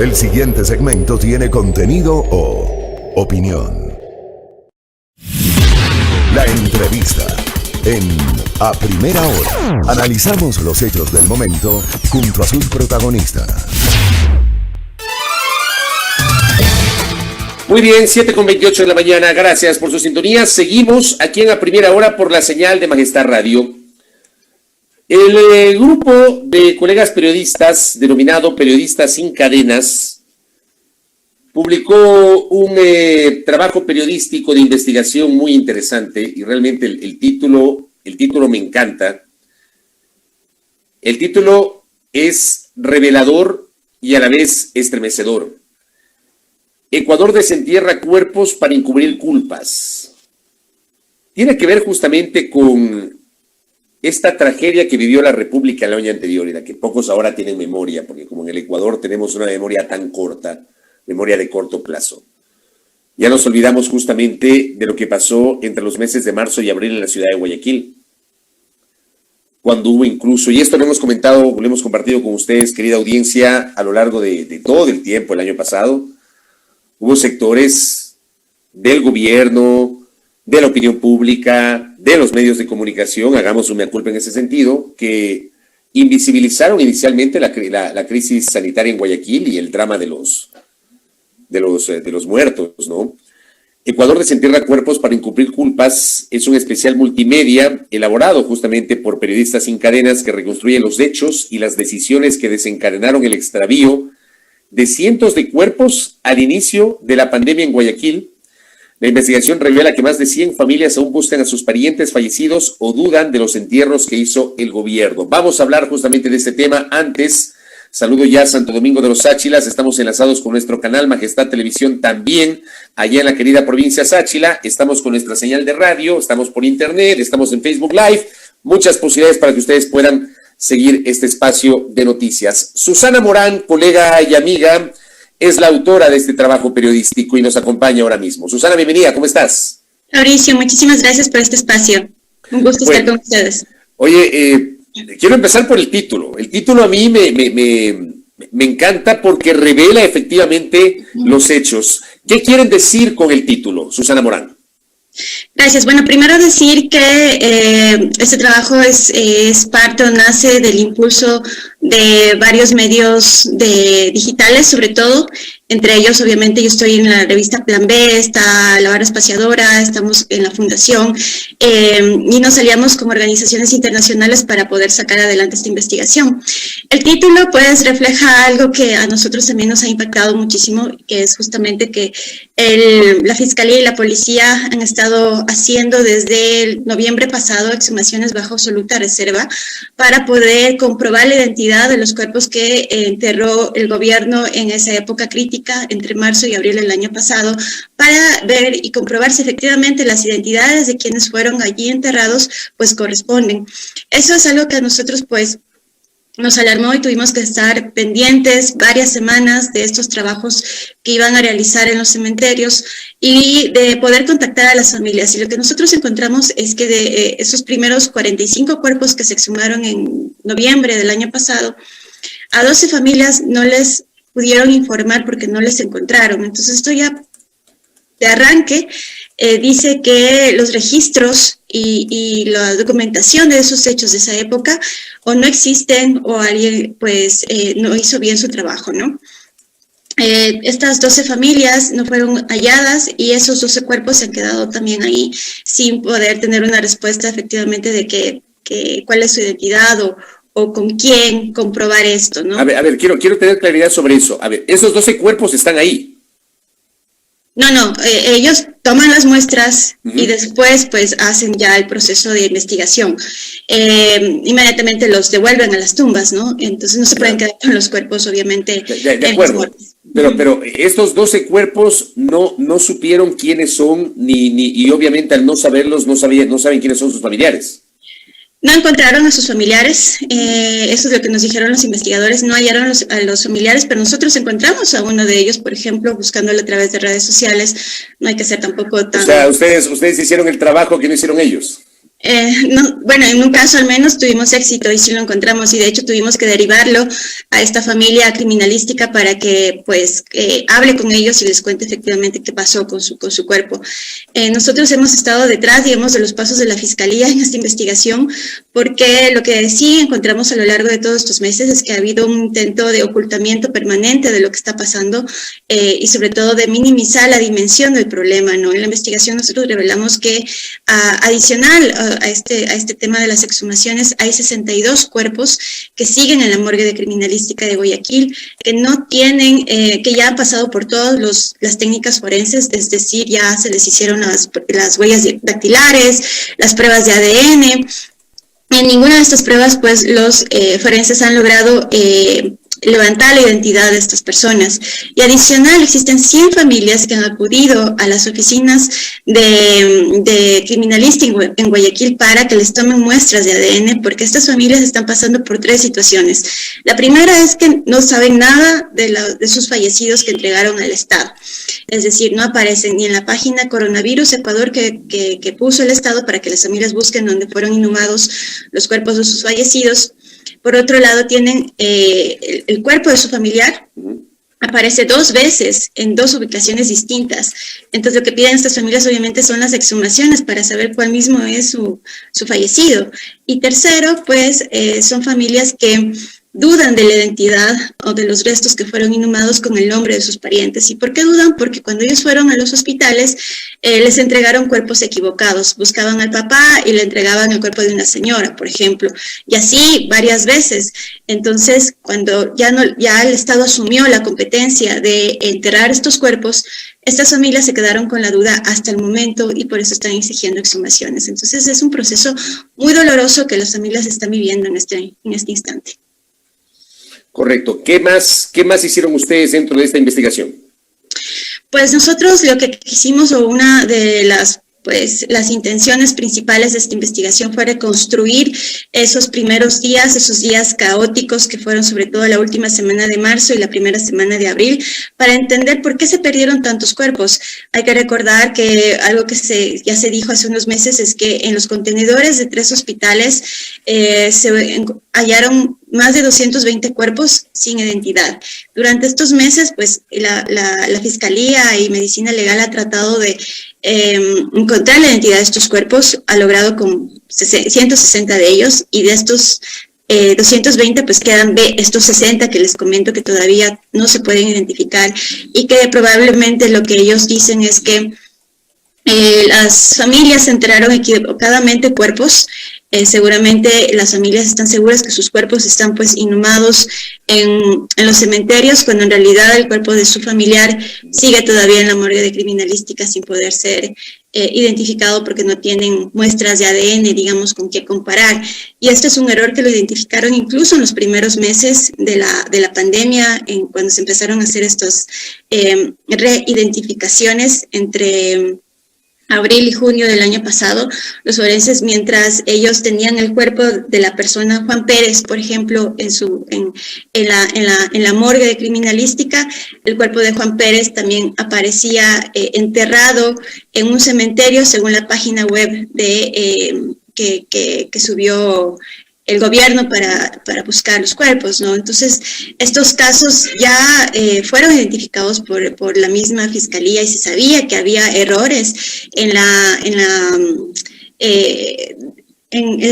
El siguiente segmento tiene contenido o opinión. La entrevista en A Primera Hora. Analizamos los hechos del momento junto a sus protagonistas. Muy bien, 7:28 de la mañana. Gracias por su sintonía. Seguimos aquí en A Primera Hora por la señal de Majestad Radio. El grupo de colegas periodistas, denominado Periodistas Sin Cadenas, publicó un trabajo periodístico de investigación muy interesante y realmente el título me encanta. El título es revelador y a la vez estremecedor. Ecuador desentierra cuerpos para encubrir culpas. Tiene que ver justamente con esta tragedia que vivió la República el año anterior y la que pocos ahora tienen memoria, porque como en el Ecuador tenemos una memoria tan corta, memoria de corto plazo. Ya nos olvidamos justamente de lo que pasó entre los meses de marzo y abril en la ciudad de Guayaquil, cuando hubo incluso, y esto lo hemos comentado, lo hemos compartido con ustedes, querida audiencia, a lo largo de todo el tiempo, el año pasado, hubo sectores del gobierno, de la opinión pública, de los medios de comunicación, hagamos un mea culpa en ese sentido, que invisibilizaron inicialmente la crisis sanitaria en Guayaquil y el drama de los muertos, ¿no? Ecuador desentierra cuerpos para encubrir culpas es un especial multimedia elaborado justamente por Periodistas Sin Cadenas que reconstruye los hechos y las decisiones que desencadenaron el extravío de cientos de cuerpos al inicio de la pandemia en Guayaquil. La investigación revela que más de 100 familias aún buscan a sus parientes fallecidos o dudan de los entierros que hizo el gobierno. Vamos a hablar justamente de este tema. Antes, saludo ya a Santo Domingo de los Sáchilas. Estamos enlazados con nuestro canal Majestad Televisión también, allá en la querida provincia Sáchila. Estamos con nuestra señal de radio, estamos por internet, estamos en Facebook Live. Muchas posibilidades para que ustedes puedan seguir este espacio de noticias. Susana Morán, colega y amiga, es la autora de este trabajo periodístico y nos acompaña ahora mismo. Susana, bienvenida, ¿cómo estás? Mauricio, muchísimas gracias por este espacio. Un gusto estar con ustedes. Oye, quiero empezar por el título. El título a mí me encanta porque revela efectivamente los hechos. ¿Qué quieren decir con el título, Susana Morán? Gracias. Bueno, primero decir que este trabajo es parte o nace del impulso de varios medios digitales, sobre todo. Entre ellos, obviamente, yo estoy en la revista Plan B, está La Hora Espaciadora, estamos en la Fundación, y nos aliamos como organizaciones internacionales para poder sacar adelante esta investigación. El título, pues, refleja algo que a nosotros también nos ha impactado muchísimo, que es justamente que la Fiscalía y la Policía han estado haciendo desde el noviembre pasado exhumaciones bajo absoluta reserva para poder comprobar la identidad de los cuerpos que enterró el gobierno en esa época crítica, entre marzo y abril del año pasado, para ver y comprobar si efectivamente las identidades de quienes fueron allí enterrados pues corresponden. Eso es algo que a nosotros pues nos alarmó y tuvimos que estar pendientes varias semanas de estos trabajos que iban a realizar en los cementerios y de poder contactar a las familias. Y lo que nosotros encontramos es que de esos primeros 45 cuerpos que se exhumaron en noviembre del año pasado, a 12 familias no les pudieron informar porque no les encontraron. Entonces esto ya de arranque dice que los registros y la documentación de esos hechos de esa época o no existen o alguien pues no hizo bien su trabajo, ¿no? Estas 12 familias no fueron halladas y esos 12 cuerpos se han quedado también ahí sin poder tener una respuesta efectivamente de cuál es su identidad o con quién comprobar esto, ¿no? A ver, quiero tener claridad sobre eso. A ver, esos 12 cuerpos están ahí. No, ellos toman las muestras y después pues hacen ya el proceso de investigación. Inmediatamente los devuelven a las tumbas, ¿no? Entonces no se pueden quedar con los cuerpos, obviamente. De acuerdo. Pero estos 12 cuerpos no supieron quiénes son, y obviamente al no saberlos, no saben quiénes son sus familiares. No encontraron a sus familiares, eso es lo que nos dijeron los investigadores, no hallaron a los familiares, pero nosotros encontramos a uno de ellos, por ejemplo, buscándolo a través de redes sociales. No hay que ser tampoco tan... O sea, ustedes hicieron el trabajo que no hicieron ellos. Bueno, en un caso al menos tuvimos éxito y sí lo encontramos y de hecho tuvimos que derivarlo a esta familia criminalística para que pues hable con ellos y les cuente efectivamente qué pasó con su cuerpo. Nosotros hemos estado detrás, digamos, de los pasos de la Fiscalía en esta investigación porque lo que sí encontramos a lo largo de todos estos meses es que ha habido un intento de ocultamiento permanente de lo que está pasando y sobre todo de minimizar la dimensión del problema, ¿no? En la investigación nosotros revelamos que adicional a este tema de las exhumaciones, hay 62 cuerpos que siguen en la morgue de criminalística de Guayaquil, que no tienen, que ya han pasado por todas las técnicas forenses, es decir, ya se les hicieron las huellas dactilares, las pruebas de ADN. En ninguna de estas pruebas, pues, los forenses han logrado levantar la identidad de estas personas. Y adicional, existen 100 familias que han acudido a las oficinas de criminalística en Guayaquil para que les tomen muestras de ADN, porque estas familias están pasando por 3 situaciones. La primera es que no saben nada de sus fallecidos que entregaron al Estado. Es decir, no aparecen ni en la página Coronavirus Ecuador que puso el Estado para que las familias busquen dónde fueron inhumados los cuerpos de sus fallecidos. Por otro lado, tienen el cuerpo de su familiar, aparece 2 veces en 2 ubicaciones distintas. Entonces, lo que piden estas familias obviamente son las exhumaciones para saber cuál mismo es su fallecido. Y tercero, pues, son familias que dudan de la identidad o de los restos que fueron inhumados con el nombre de sus parientes. ¿Y por qué dudan? Porque cuando ellos fueron a los hospitales, les entregaron cuerpos equivocados. Buscaban al papá y le entregaban el cuerpo de una señora, por ejemplo. Y así varias veces. Entonces, cuando ya el Estado asumió la competencia de enterrar estos cuerpos, estas familias se quedaron con la duda hasta el momento y por eso están exigiendo exhumaciones. Entonces, es un proceso muy doloroso que las familias están viviendo en este instante. Correcto. ¿Qué más hicieron ustedes dentro de esta investigación? Pues nosotros lo que quisimos, o una de las intenciones principales de esta investigación fue reconstruir esos primeros días, esos días caóticos que fueron sobre todo la última semana de marzo y la primera semana de abril, para entender por qué se perdieron tantos cuerpos. Hay que recordar que algo que ya se dijo hace unos meses es que en los contenedores de 3 hospitales se hallaron más de 220 cuerpos sin identidad. Durante estos meses, pues, la Fiscalía y Medicina Legal ha tratado de encontrar la identidad de estos cuerpos, ha logrado con 160 de ellos, y de estos 220, pues quedan estos 60 que les comento que todavía no se pueden identificar, y que probablemente lo que ellos dicen es que las familias enteraron equivocadamente cuerpos. Seguramente las familias están seguras que sus cuerpos están pues inhumados en los cementerios, cuando en realidad el cuerpo de su familiar sigue todavía en la morgue de criminalística sin poder ser identificado porque no tienen muestras de ADN, digamos, con qué comparar. Y esto es un error que lo identificaron incluso en los primeros meses de la pandemia, cuando se empezaron a hacer estas reidentificaciones entre abril y junio del año pasado. Los forenses, mientras ellos tenían el cuerpo de la persona Juan Pérez, por ejemplo, en la morgue de criminalística, el cuerpo de Juan Pérez también aparecía enterrado en un cementerio, según la página web que subió el gobierno para buscar los cuerpos, ¿no? Entonces, estos casos ya fueron identificados por la misma Fiscalía y se sabía que había errores en la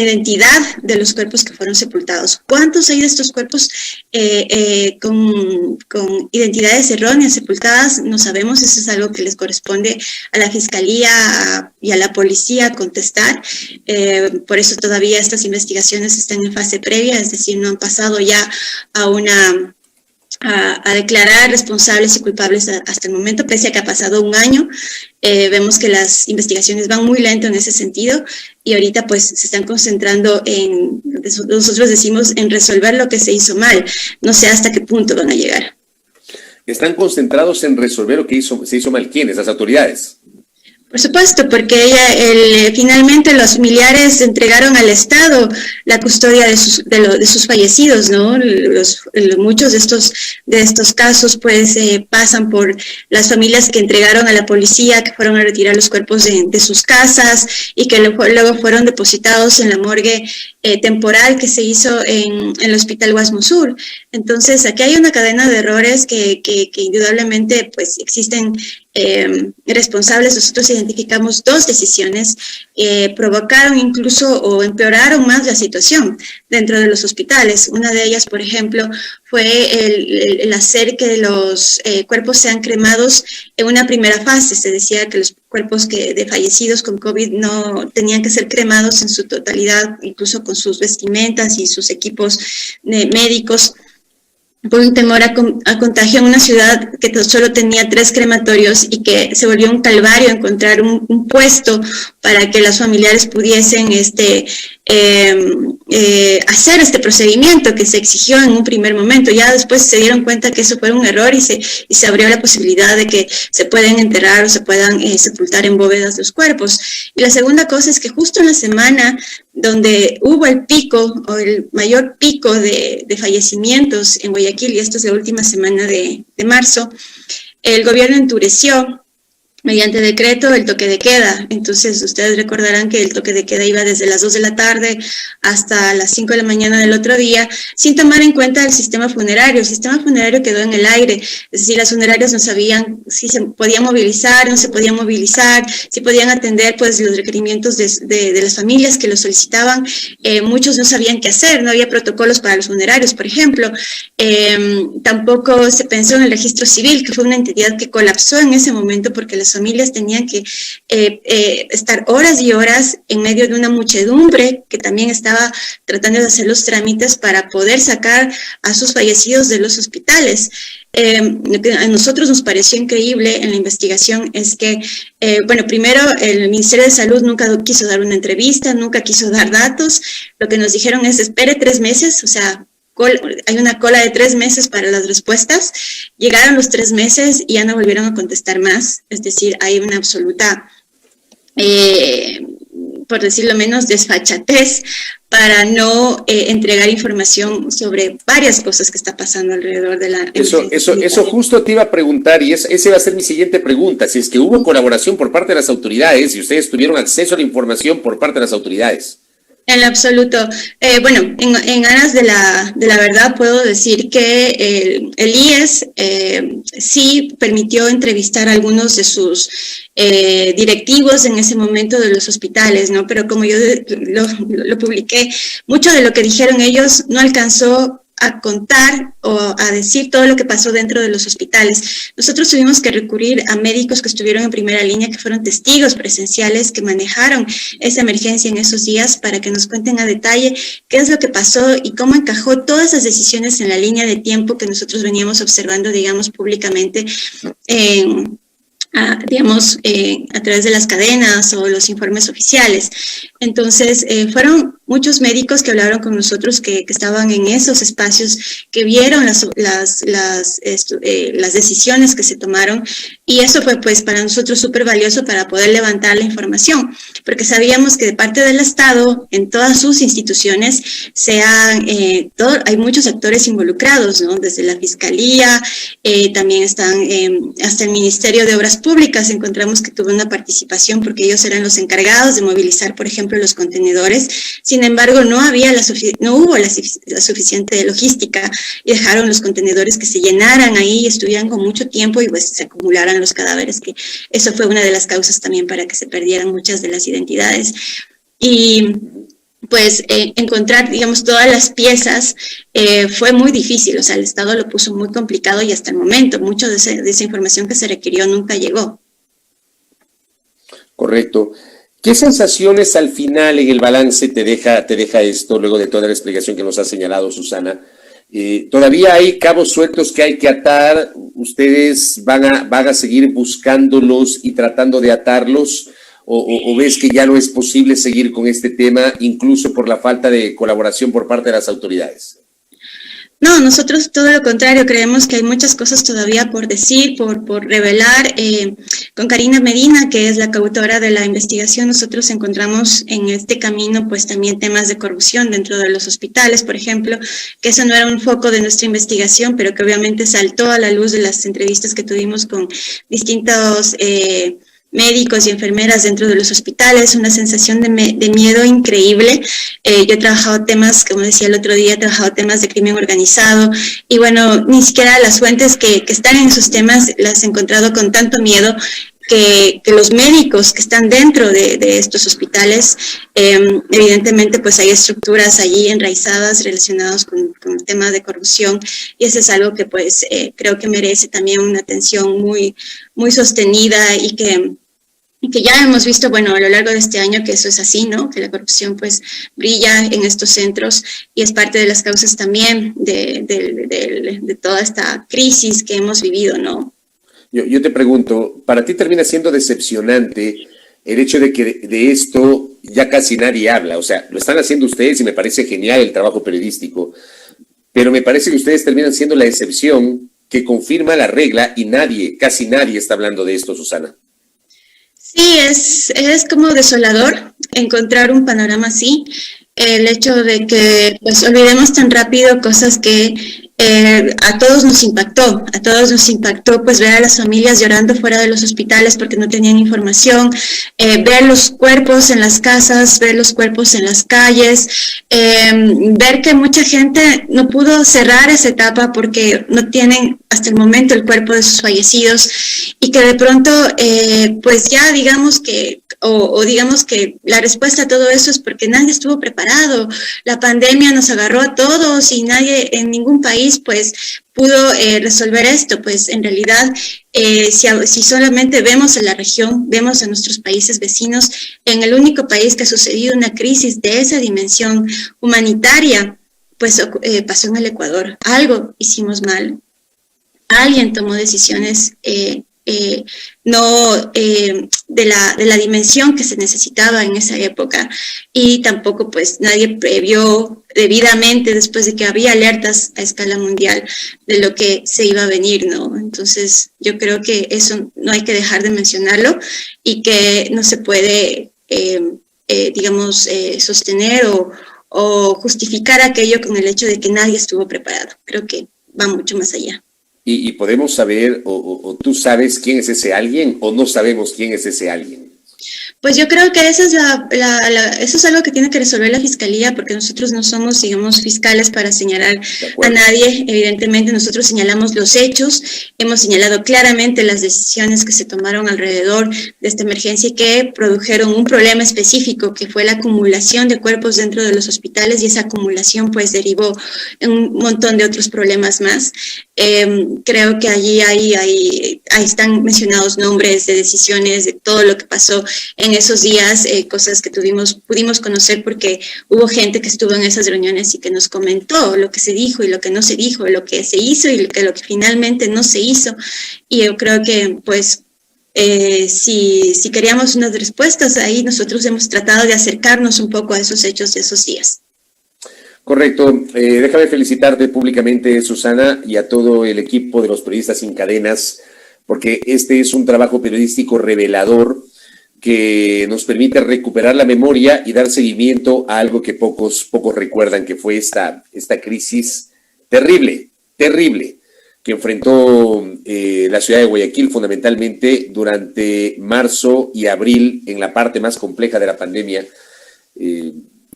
identidad de los cuerpos que fueron sepultados. ¿Cuántos hay de estos cuerpos con identidades erróneas sepultadas? No sabemos, eso es algo que les corresponde a la Fiscalía y a la policía contestar. Por eso todavía estas investigaciones están en fase previa, es decir, no han pasado ya a declarar responsables y culpables hasta el momento, pese a que ha pasado un año. Vemos que las investigaciones van muy lento en ese sentido y ahorita pues se están concentrando nosotros decimos, en resolver lo que se hizo mal. No sé hasta qué punto van a llegar. ¿Están concentrados en resolver lo que se hizo mal? ¿Quiénes? ¿Las autoridades? Por supuesto, porque finalmente los familiares entregaron al Estado la custodia de sus fallecidos, ¿no? Muchos de estos casos pues pasan por las familias que entregaron a la policía, que fueron a retirar los cuerpos de sus casas y que luego fueron depositados en la morgue temporal que se hizo en el Hospital Guasmo Sur. Entonces, aquí hay una cadena de errores que indudablemente pues existen responsables. Nosotros identificamos 2 decisiones provocaron incluso o empeoraron más la situación dentro de los hospitales. Una de ellas, por ejemplo, fue el hacer que los cuerpos sean cremados en una primera fase. Se decía que los cuerpos de fallecidos con COVID no tenían que ser cremados en su totalidad, incluso con sus vestimentas y sus equipos médicos, por un temor a contagio en una ciudad que solo tenía 3 crematorios y que se volvió un calvario encontrar un puesto para que los familiares pudiesen hacer este procedimiento que se exigió en un primer momento. Ya después se dieron cuenta que eso fue un error y se abrió la posibilidad de que se pueden enterrar o se puedan sepultar en bóvedas los cuerpos. Y la segunda cosa es que justo en la semana donde hubo el pico o el mayor pico de fallecimientos en Guayaquil, y esto es la última semana de marzo, el gobierno endureció mediante decreto el toque de queda. Entonces, ustedes recordarán que el toque de queda iba desde las 2 de la tarde hasta las 5 de la mañana del otro día, sin tomar en cuenta el sistema funerario. El sistema funerario quedó en el aire, es decir, las funerarias no sabían si se podían movilizar, no se podían movilizar, si podían atender pues los requerimientos de las familias que lo solicitaban. Muchos no sabían qué hacer, no había protocolos para los funerarios, por ejemplo. Tampoco se pensó en el registro civil, que fue una entidad que colapsó en ese momento porque las familias tenían que estar horas y horas en medio de una muchedumbre que también estaba tratando de hacer los trámites para poder sacar a sus fallecidos de los hospitales. Lo que a nosotros nos pareció increíble en la investigación es que, primero el Ministerio de Salud nunca quiso dar una entrevista, nunca quiso dar datos. Lo que nos dijeron es espere 3 meses, o sea, hay una cola de 3 meses para las respuestas. Llegaron los 3 meses y ya no volvieron a contestar más. Es decir, hay una absoluta, por decirlo menos, desfachatez para no entregar información sobre varias cosas que está pasando alrededor de la... Eso justo te iba a preguntar, y esa va a ser mi siguiente pregunta, si es que hubo colaboración por parte de las autoridades y ustedes tuvieron acceso a la información por parte de las autoridades. En lo absoluto. En aras de la verdad puedo decir que el IES sí permitió entrevistar a algunos de sus directivos en ese momento de los hospitales, ¿no? Pero como yo lo publiqué, mucho de lo que dijeron ellos no alcanzó a contar o a decir todo lo que pasó dentro de los hospitales. Nosotros tuvimos que recurrir a médicos que estuvieron en primera línea, que fueron testigos presenciales, que manejaron esa emergencia en esos días para que nos cuenten a detalle qué es lo que pasó y cómo encajó todas esas decisiones en la línea de tiempo que nosotros veníamos observando, digamos, públicamente a través de las cadenas o los informes oficiales. Entonces, fueron muchos médicos que hablaron con nosotros que estaban en esos espacios, que vieron las decisiones que se tomaron, y eso fue pues para nosotros súper valioso para poder levantar la información, porque sabíamos que de parte del Estado, en todas sus instituciones, hay muchos actores involucrados, ¿no? Desde la Fiscalía, también están hasta el Ministerio de Obras Públicas. Encontramos que tuvo una participación porque ellos eran los encargados de movilizar, por ejemplo, los contenedores. Sin embargo, no hubo la suficiente logística y dejaron los contenedores que se llenaran ahí y estuvieran con mucho tiempo y pues se acumularan los cadáveres, que eso fue una de las causas también para que se perdieran muchas de las identidades. Y pues encontrar, digamos, todas las piezas fue muy difícil. O sea, el Estado lo puso muy complicado y hasta el momento mucho de esa información que se requirió nunca llegó. Correcto. ¿Qué sensaciones al final en el balance te deja esto, luego de toda la explicación que nos ha señalado Susana? ¿Todavía hay cabos sueltos que hay que atar? ¿Ustedes van a seguir buscándolos y tratando de atarlos? ¿O ves que ya no es posible seguir con este tema, incluso por la falta de colaboración por parte de las autoridades? No, nosotros todo lo contrario, creemos que hay muchas cosas todavía por decir, por revelar. con Karina Medina, que es la coautora de la investigación, nosotros encontramos en este camino pues también temas de corrupción dentro de los hospitales, por ejemplo, que eso no era un foco de nuestra investigación, pero que obviamente saltó a la luz de las entrevistas que tuvimos con distintos médicos y enfermeras dentro de los hospitales, una sensación de miedo increíble. Yo he trabajado temas, como decía el otro día, he trabajado temas de crimen organizado y bueno, ni siquiera las fuentes que están en esos temas las he encontrado con tanto miedo que los médicos que están dentro de estos hospitales, evidentemente pues hay estructuras allí enraizadas relacionadas con el tema de corrupción y eso es algo que pues creo que merece también una atención muy, muy sostenida y que ya hemos visto, bueno, a lo largo de este año que eso es así, ¿no? Que la corrupción pues brilla en estos centros y es parte de las causas también de toda esta crisis que hemos vivido, ¿no? Yo te pregunto, ¿para ti termina siendo decepcionante el hecho de que de esto ya casi nadie habla? O sea, lo están haciendo ustedes y me parece genial el trabajo periodístico, pero me parece que ustedes terminan siendo la excepción que confirma la regla y casi nadie está hablando de esto, Susana. Sí, es como desolador encontrar un panorama así, el hecho de que pues olvidemos tan rápido cosas que a todos nos impactó pues ver a las familias llorando fuera de los hospitales porque no tenían información, ver los cuerpos en las casas, ver los cuerpos en las calles, ver que mucha gente no pudo cerrar esa etapa porque no tienen hasta el momento el cuerpo de sus fallecidos y que de pronto pues ya digamos que digamos que la respuesta a todo eso es porque nadie estuvo preparado. La pandemia nos agarró a todos y nadie en ningún país pues pudo resolver esto. Pues en realidad si solamente vemos a la región, vemos a nuestros países vecinos, en el único país que ha sucedido una crisis de esa dimensión humanitaria, pues pasó en el Ecuador. Algo hicimos mal. Alguien tomó decisiones no de la dimensión que se necesitaba en esa época y tampoco pues nadie previó debidamente después de que había alertas a escala mundial de lo que se iba a venir, ¿no? Entonces yo creo que eso no hay que dejar de mencionarlo y que no se puede sostener o justificar aquello con el hecho de que nadie estuvo preparado. Creo que va mucho más allá. Y podemos saber, o tú sabes quién es ese alguien, o no sabemos quién es ese alguien. Pues yo creo que eso es algo que tiene que resolver la Fiscalía, porque nosotros no somos, digamos, fiscales para señalar a nadie. Evidentemente nosotros señalamos los hechos, hemos señalado claramente las decisiones que se tomaron alrededor de esta emergencia y que produjeron un problema específico, que fue la acumulación de cuerpos dentro de los hospitales, y esa acumulación pues derivó en un montón de otros problemas más. Creo que allí ahí están mencionados nombres de decisiones, de todo lo que pasó en esos días, cosas que pudimos conocer porque hubo gente que estuvo en esas reuniones y que nos comentó lo que se dijo y lo que no se dijo, lo que se hizo y lo que finalmente no se hizo. Y yo creo que pues si queríamos unas respuestas, ahí nosotros hemos tratado de acercarnos un poco a esos hechos de esos días. Correcto. Déjame felicitarte públicamente, Susana, y a todo el equipo de los Periodistas Sin Cadenas, porque este es un trabajo periodístico revelador que nos permite recuperar la memoria y dar seguimiento a algo que pocos recuerdan, que fue esta crisis terrible, que enfrentó la ciudad de Guayaquil fundamentalmente durante marzo y abril, en la parte más compleja de la pandemia,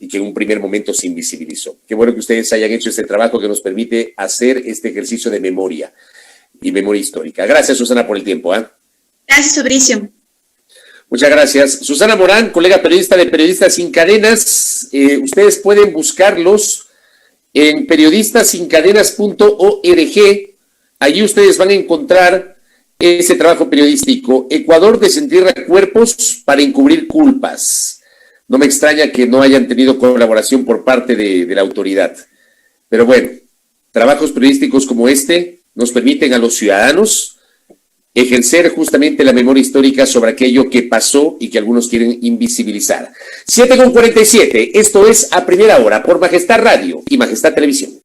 y que en un primer momento se invisibilizó. Qué bueno que ustedes hayan hecho este trabajo que nos permite hacer este ejercicio de memoria y memoria histórica. Gracias, Susana, por el tiempo. Gracias, Fabricio. Muchas gracias. Susana Morán, colega periodista de Periodistas Sin Cadenas. Ustedes pueden buscarlos en periodistassincadenas.org. Allí ustedes van a encontrar ese trabajo periodístico. Ecuador desentierra cuerpos para encubrir culpas. No me extraña que no hayan tenido colaboración por parte de la autoridad. Pero bueno, trabajos periodísticos como este nos permiten a los ciudadanos ejercer justamente la memoria histórica sobre aquello que pasó y que algunos quieren invisibilizar. 7:47, esto es A Primera Hora por Majestad Radio y Majestad Televisión.